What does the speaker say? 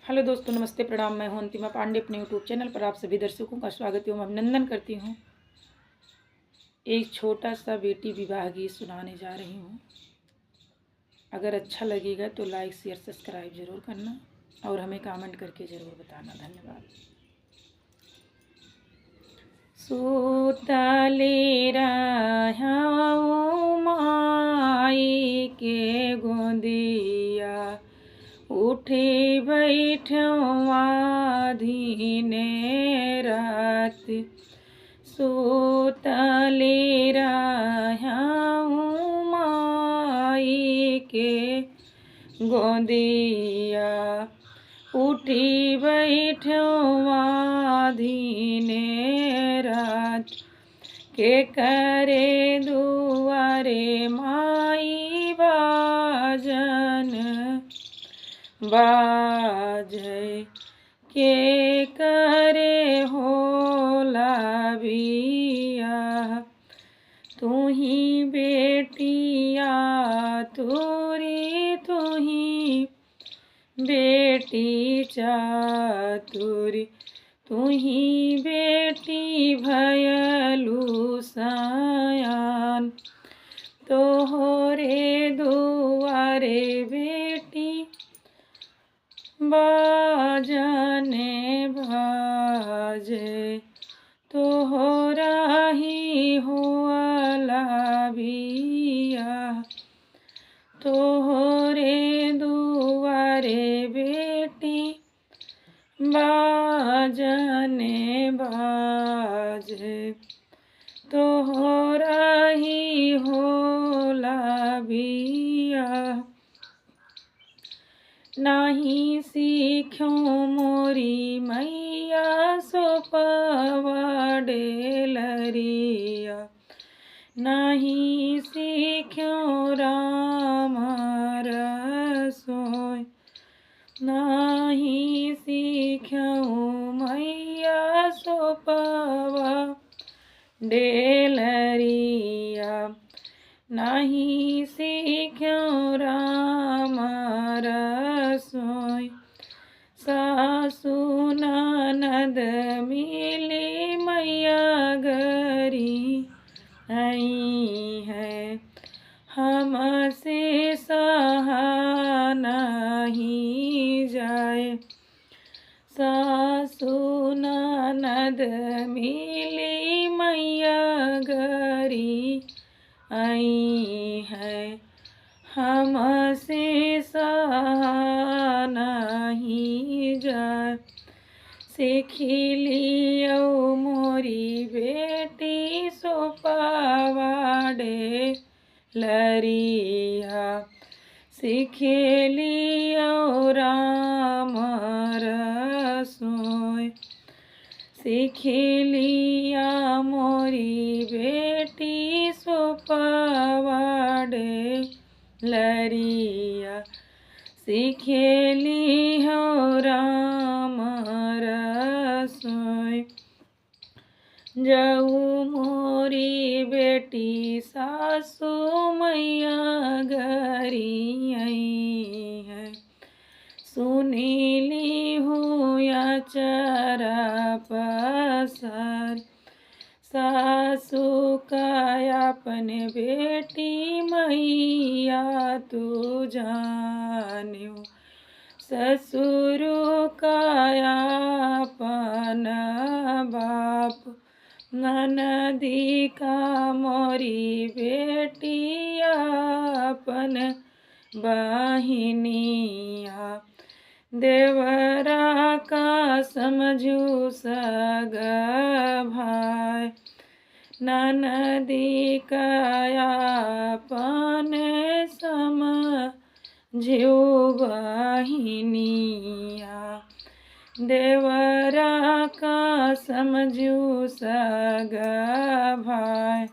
Hello दोस्तों, नमस्ते, प्रणाम। मैं हूं अंतिमा पांडे। अपने यूट्यूब चैनल पर आप सभी दर्शकों का स्वागत एवं अभिनंदन करती हूं। एक छोटा सा बेटी विवाह गीत सुनाने जा रही हूं। अगर अच्छा लगेगा तो लाइक शेयर सब्सक्राइब जरूर करना और हमें कमेंट करके ज़रूर बताना। धन्यवाद। सुतले रहो माई के गोदिया, उठे बैठवा धीने रात। सुतले रहूँ माई के गोदिया, उठी बैठवा धीने रात। के करे दुआरे माई बाजन बाजय, के करे होला बियाह। तू ही बेटिया तुरी, तू ही बेटी चातुरी, तू ही बेटी भयलु सयान। तोहरे दुआरे बेटी बाजने बाजे, तोहरा ही होला बियाह। तोहरे दुआरे बेटी बाजने बाजे, तोहरा ही होला बियाह। नाही सीख्यो मोरी मैया सोपवा डेलरिया, नाही सीख्यो राम रसोई, नाही सीख्यो मैया सोपवा डेलरिया, नाही सीख्यो राम रसोई। सासु ननद मिली मैया गरी आई है, हमसे सहा नहीं जाए। सासु ननद मिली मैया गरी आई है, हमसे सहा नहीं जाए। सीखी लियो मोरी बेटी सोपवा डेलरिया, सीखी लियो राम रसोई। सीखी लिया मोरी बेटी सोपवा डेलरिया, सीखे लियो राम रसोई। जाऊ मोरी बेटी सासु मैया गरी आई है, सुनीली हूँ या चरा पसार। सासु का अपने बेटी मैया तू जानियो, ससुर का अपन बाप। ननदी का मोरी बेटी अपन बहिनिया, देवरा का समझू सग भाई। ननदी का अपन समझू बहिनिया, देवरा का समझू सग भाई।